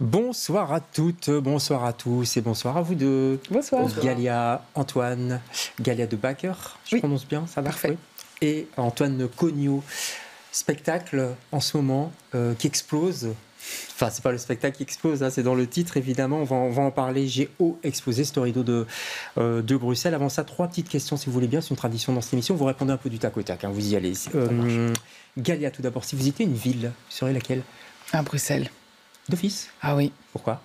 Bonsoir à toutes, bonsoir à tous et bonsoir à vous deux. Bonsoir. Galia, Antoine, Galia de Backer, je prononce bien, ça va? Parfait. Oui. Et Antoine Cognot. Spectacle en ce moment qui explose. Enfin, c'est pas le spectacle qui explose, hein, c'est dans le titre évidemment. On va en parler. Géo explosé, Storido de Bruxelles. Avant ça, 3 petites questions si vous voulez bien. C'est une tradition dans cette émission. Vous répondez un peu du tac au tac. Hein, vous y allez. Galia, tout d'abord, si vous étiez une ville, vous seriez laquelle? À Bruxelles. D'office? Ah oui. Pourquoi?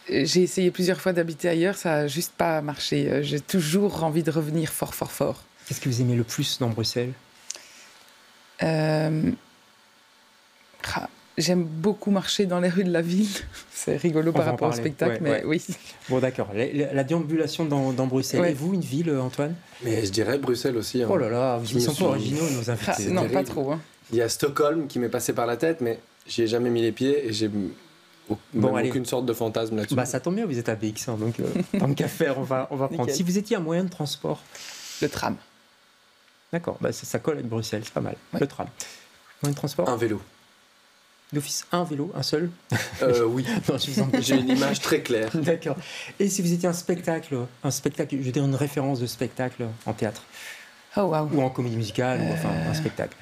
J'ai essayé plusieurs fois d'habiter ailleurs, ça n'a juste pas marché. J'ai toujours envie de revenir fort, fort, fort. Qu'est-ce que vous aimez le plus dans Bruxelles? J'aime beaucoup marcher dans les rues de la ville. C'est rigolo par rapport au spectacle, mais oui. Bon, d'accord. La déambulation dans Bruxelles. Ouais. Et vous, une ville, Antoine? Mais je dirais Bruxelles aussi. Hein. Oh là là, ils sont pas originaux, nos invités. Non, terrible. pas trop. Hein. Il y a Stockholm qui m'est passé par la tête, mais j'y ai jamais mis les pieds et j'ai aucune sorte de fantasme là-dessus. Bah, ça tombe bien, vous êtes à BX1, donc tant qu'à faire, on va prendre. Nickel. Si vous étiez un moyen de transport. Le tram. D'accord, bah, ça colle avec Bruxelles, c'est pas mal. Ouais. Le tram. Moyen de transport? Un vélo. D'office, un vélo, un seul? Oui. Non, je vous en J'ai une image très claire. D'accord. Et si vous étiez un spectacle, je veux dire une référence de spectacle en théâtre? Oh waouh. Ou en comédie musicale, ou enfin un spectacle?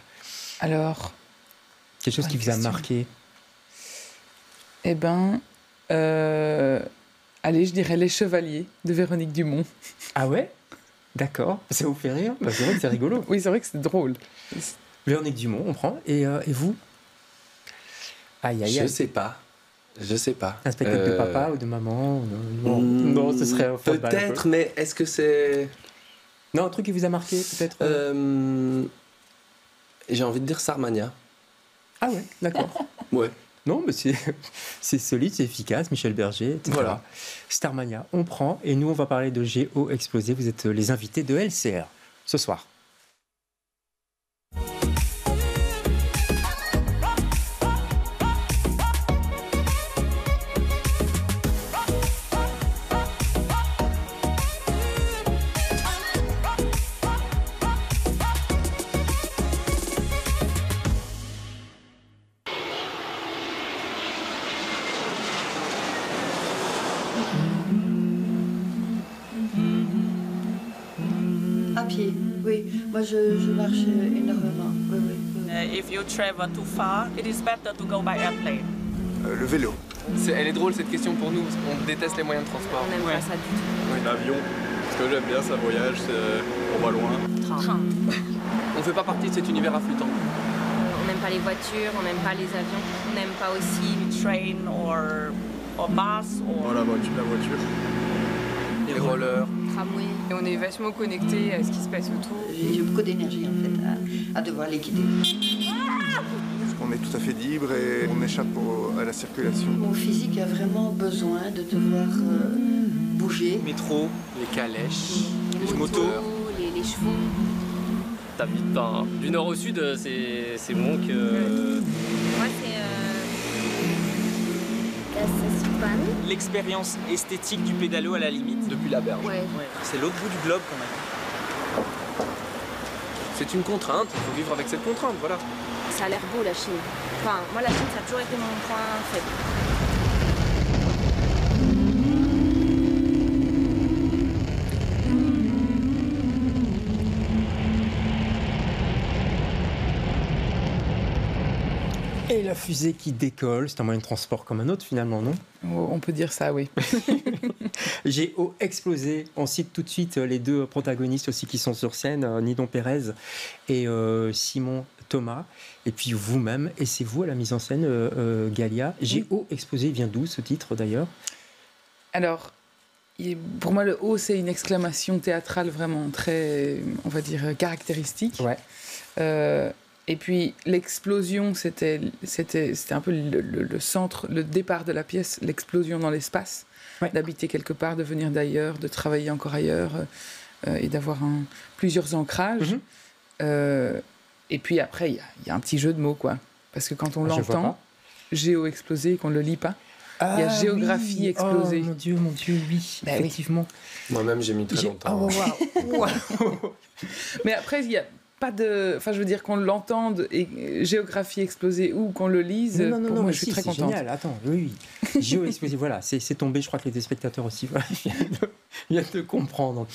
Alors. Quelque chose qui vous a marqué? Eh ben. Allez, je dirais Les Chevaliers de Véronique Dumont. Ah ouais? D'accord. Ça vous fait rire? Bah, c'est vrai que c'est rigolo. Oui, c'est vrai que c'est drôle. Véronique Dumont, on prend. Et vous? Aïe, aïe, Je aïe. sais pas. Un spectacle de papa ou de maman? Non, ce serait peut-être, mais est-ce que c'est... Non, un truc qui vous a marqué, peut-être? J'ai envie de dire Sarmania. Ah ouais, d'accord. Ouais. Non, mais c'est solide, c'est efficace, Michel Berger, etc. Voilà. Starmania, on prend. Et nous, on va parler de Géo explosé. Vous êtes les invités de LCR ce soir. À pied, oui. Moi, je marche énormément. Oui, oui, oui. If you travel too far, it is better to go by airplane. Le vélo. Elle est drôle cette question pour nous, parce qu'on déteste les moyens de transport. On n'aime pas ça du tout. L'avion. Parce que j'aime bien, ça voyage, on va loin. Train. On fait pas partie de cet univers affluent. On n'aime pas les voitures, on n'aime pas les avions. On n'aime pas aussi Train or bus or... Oh, la voiture. Les rollers. tramway. Et on est vachement connecté à ce qui se passe autour. J'ai beaucoup d'énergie, en fait, à devoir les quitter. Parce qu'on est tout à fait libre et on échappe à la circulation. Mon physique a vraiment besoin de devoir bouger. Métro, les calèches, Les motos, les chevaux. T'habites pas. Du nord au sud, c'est bon que... Moi, c'est la Sassupan. L'expérience esthétique du pédalo à la limite. depuis la berge. Ouais. C'est l'autre bout du globe qu'on a. C'est une contrainte, il faut vivre avec cette contrainte, voilà. Ça a l'air beau, la Chine. Enfin, moi, la Chine, ça a toujours été mon point faible. Et la fusée qui décolle, c'est un moyen de transport comme un autre finalement, non? On peut dire ça, oui. Géo explosé. On cite tout de suite les 2 protagonistes aussi qui sont sur scène, Nidon Pérez et Simon Thomas. Et puis vous-même, et c'est vous à la mise en scène, Galia. Géo explosé, il vient d'où ce titre d'ailleurs? Alors, pour moi, le haut, c'est une exclamation théâtrale vraiment très, on va dire, caractéristique. Ouais. Et puis, l'explosion, c'était un peu le centre, le départ de la pièce, l'explosion dans l'espace. Ouais. D'habiter quelque part, de venir d'ailleurs, de travailler encore ailleurs et d'avoir plusieurs ancrages. Et puis après, il y a un petit jeu de mots, quoi. Parce que quand on l'entend, géo explosé, et qu'on ne le lit pas, il y a géographie oui. explosée. Oh mon Dieu, oui, effectivement. Moi-même, j'ai mis très longtemps. Oh, wow. Mais après, il y a pas de... Enfin, je veux dire qu'on l'entende, et géographie explosée, ou qu'on le lise, non, moi, je suis très contente. C'est génial, attends, oui. Géo explosée, voilà, c'est tombé, je crois que les téléspectateurs aussi, voilà, viennent de comprendre.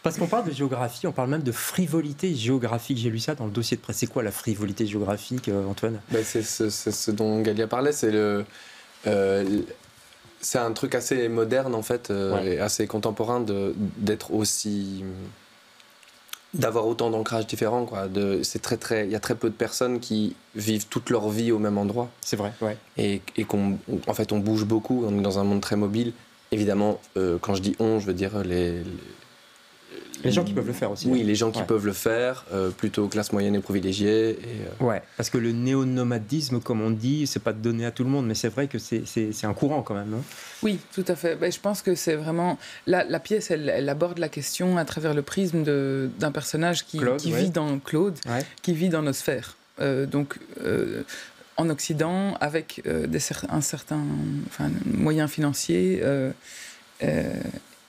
Parce qu'on parle de géographie, on parle même de frivolité géographique. J'ai lu ça dans le dossier de presse. C'est quoi la frivolité géographique, Antoine? C'est ce dont Galia parlait, c'est un truc assez moderne, en fait, et assez contemporain d'être aussi... d'avoir autant d'ancrages différents, quoi. Il y a très peu de personnes qui vivent toute leur vie au même endroit. C'est vrai, ouais. Et en fait, on bouge beaucoup, on est dans un monde très mobile. Évidemment, quand je dis on, je veux dire les gens qui peuvent le faire aussi. Oui, les gens qui peuvent le faire, plutôt classe moyenne et privilégiée. Ouais, parce que le néo-nomadisme, comme on dit, c'est pas donné à tout le monde, mais c'est vrai que c'est un courant quand même, non? Oui, tout à fait. Je pense que c'est vraiment... La pièce, elle aborde la question à travers le prisme d'un personnage qui vit dans Claude, qui vit dans nos sphères. En Occident, avec un certain moyen financier...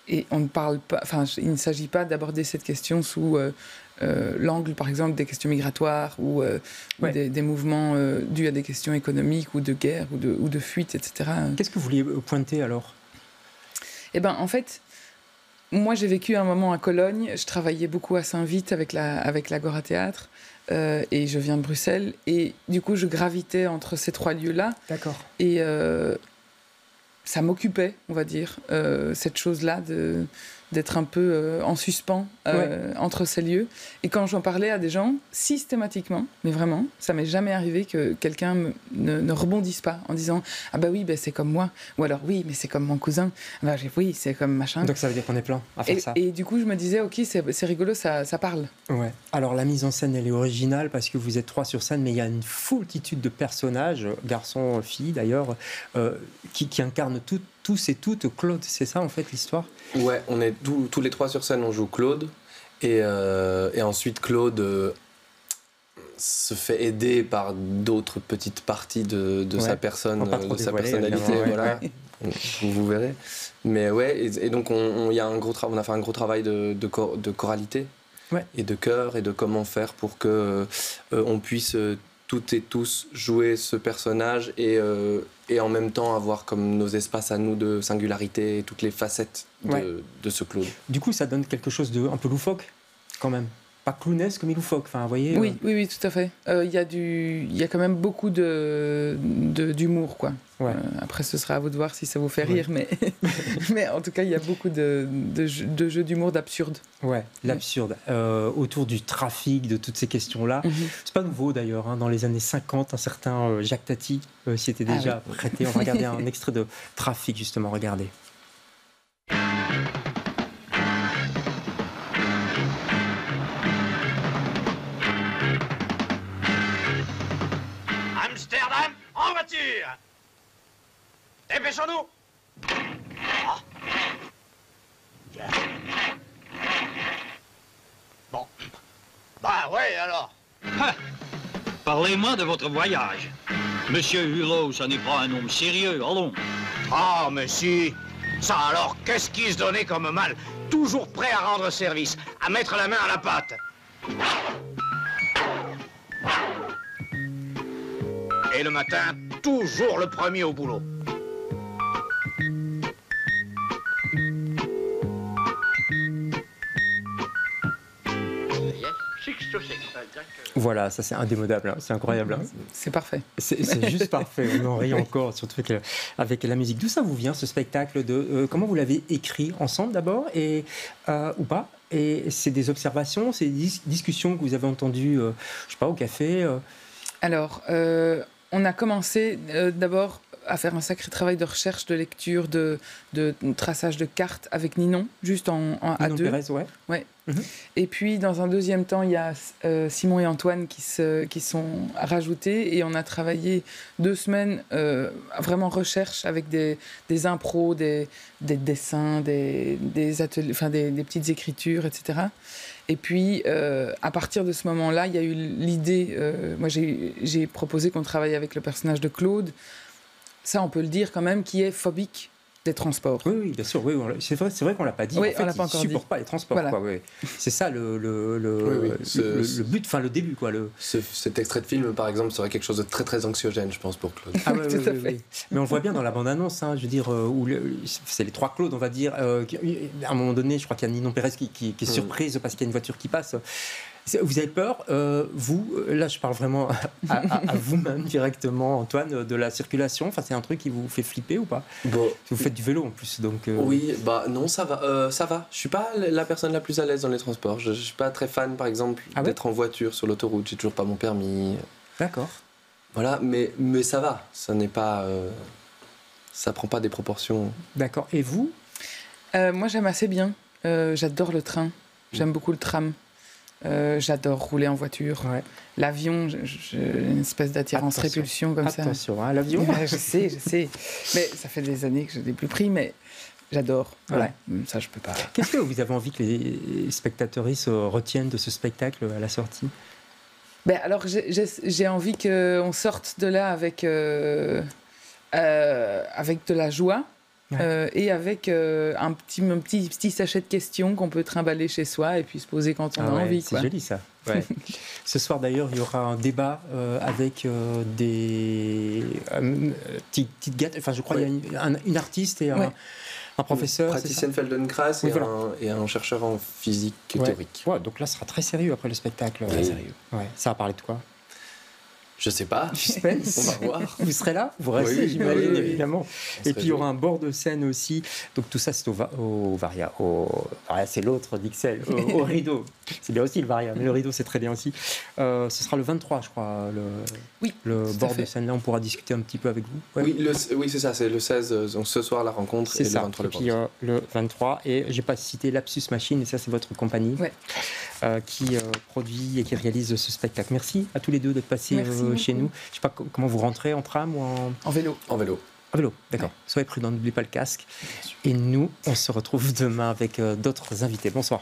Et on ne parle pas, il ne s'agit pas d'aborder cette question sous l'angle, par exemple, des questions migratoires ou des mouvements dus à des questions économiques ou de guerre ou de fuite, etc. Qu'est-ce que vous vouliez pointer alors? En fait, moi j'ai vécu un moment à Cologne, je travaillais beaucoup à Saint-Vite avec l'Agora Théâtre et je viens de Bruxelles et du coup je gravitais entre ces trois lieux-là. D'accord. Et ça m'occupait, on va dire, cette chose-là d'être un peu en suspens entre ces lieux. Et quand j'en parlais à des gens, systématiquement, mais vraiment, ça m'est jamais arrivé que quelqu'un ne rebondisse pas en disant « Ah bah oui, c'est comme moi » ou alors « Oui, mais c'est comme mon cousin ». Oui, c'est comme machin. Donc ça veut dire qu'on est plein à faire ça. Et du coup, je me disais « Ok, c'est rigolo, ça parle ». Ouais. Alors la mise en scène, elle est originale parce que vous êtes 3 sur scène, mais il y a une foultitude de personnages, garçons, filles d'ailleurs, qui incarnent tous et toutes Claude. C'est ça en fait l'histoire? Ouais, on est tous les 3 sur scène, on joue Claude. Et ensuite, Claude se fait aider par d'autres petites parties de sa personne, de sa personnalité. Voilà. Vous verrez. Mais ouais, et donc on a fait un gros travail de choralité et de chœur et de comment faire pour que on puisse toutes et tous jouer ce personnage et en même temps avoir comme nos espaces à nous de singularité et toutes les facettes de ce Claude. Du coup, ça donne quelque chose de un peu loufoque, quand même. Pas clownesque, mais loufoque. Enfin, vous voyez. Oui, tout à fait. Il y a quand même beaucoup d'humour, quoi. Ouais. Après, ce sera à vous de voir si ça vous fait rire, mais en tout cas, il y a beaucoup de jeux d'humour, d'absurde. Ouais, l'absurde. Autour du trafic, de toutes ces questions-là. C'est pas nouveau d'ailleurs. Dans les années 50, un certain Jacques Tati s'y était déjà prêté. On va regarder un extrait de Trafic, justement. Regardez. Amsterdam, en voiture! Dépêchons-nous! Bon. Bah ouais, alors. Parlez-moi de votre voyage. Monsieur Hulot, ça n'est pas un homme sérieux, allons. Ah, mais si. Ça alors, qu'est-ce qui se donnait comme mal? Toujours prêt à rendre service, à mettre la main à la pâte. Et le matin, toujours le premier au boulot. Voilà, ça c'est indémodable, c'est incroyable. C'est parfait. C'est juste parfait, on en rit encore, surtout avec la musique. D'où ça vous vient ce spectacle comment vous l'avez écrit ensemble d'abord ou pas? Et c'est des observations, c'est des discussions que vous avez entendues, je sais pas, au café Alors, on a commencé d'abord à faire un sacré travail de recherche, de lecture, de traçage de cartes avec Ninon, juste à deux. Pérez, ouais. Et puis, dans un deuxième temps, il y a Simon et Antoine qui sont rajoutés. Et on a travaillé 2 semaines, vraiment recherche, avec des impros, des dessins, des ateliers, enfin des petites écritures, etc. Et puis, à partir de ce moment-là, il y a eu l'idée... moi, j'ai proposé qu'on travaille avec le personnage de Claude. Ça, on peut le dire quand même, qui est phobique. des transports. Oui, bien sûr. Oui, c'est vrai qu'on l'a pas dit. Oui, en fait, on l'a pas encore dit. Ils supportent pas les transports. Voilà. Quoi, oui. C'est ça le but, enfin le début. Quoi, cet extrait de film, par exemple, serait quelque chose de très très anxiogène, je pense, pour Claude. Ah oui, oui. Mais on le voit bien dans la bande-annonce, je veux dire, où c'est les trois Claude, on va dire. À un moment donné, je crois qu'il y a Ninon Pérez qui est surprise parce qu'il y a une voiture qui passe. Vous avez peur, vous, là je parle vraiment à vous-même directement, Antoine, de la circulation. Enfin, c'est un truc qui vous fait flipper ou pas? Vous faites du vélo en plus, donc. Oui, non, ça va. Ça va. Je suis pas la personne la plus à l'aise dans les transports. Je suis pas très fan, par exemple, d'être en voiture sur l'autoroute. J'ai toujours pas mon permis. D'accord. Voilà, mais ça va. Ça n'est pas. Ça prend pas des proportions. D'accord. Et vous? Moi, j'aime assez bien. J'adore le train. J'aime beaucoup le tram. J'adore rouler en voiture. Ouais. L'avion, j'ai une espèce d'attirance-répulsion comme ça. Attention, l'avion. Je sais. Mais ça fait des années que je ne l'ai plus pris, mais j'adore. Voilà. Ça, je peux pas. Qu'est-ce que vous avez envie que les spectateurs se retiennent de ce spectacle à la sortie? Alors, j'ai envie qu'on sorte de là avec de la joie. Et avec un petit sachet de questions qu'on peut trimballer chez soi et puis se poser quand on a envie. C'est joli ça. Ouais. Ce soir d'ailleurs, il y aura un débat avec des petites gâtes. Enfin, je crois qu'il y a une artiste et un professeur. Praticienne Feldenkrais et un chercheur en physique théorique. Ouais, donc là, ce sera très sérieux après le spectacle. Très sérieux. Ouais. Ça va parler de quoi? Je sais pas. Suspense. On va voir. Vous serez là? Vous restez, j'imagine, évidemment. Et puis il y aura un bord de scène aussi. Donc tout ça, c'est au Varia. Varia, c'est l'autre d'Ixelles. Au Rideau. C'est bien aussi le Varia, mais le Rideau, c'est très bien aussi. Ce sera le 23, je crois. Le bord de scène. Là, on pourra discuter un petit peu avec vous. Ouais. Oui, c'est ça. C'est le 16. Donc ce soir, la rencontre. C'est ça. Le 23, et puis le 23. Et j'ai pas cité Lapsus Machine, et ça, c'est votre compagnie qui produit et qui réalise ce spectacle. Merci à tous les deux d'être passés chez nous. Je sais pas comment vous rentrez, en tram ou en vélo. En vélo. En vélo, d'accord. Soyez prudents, n'oubliez pas le casque. Et nous, on se retrouve demain avec d'autres invités. Bonsoir.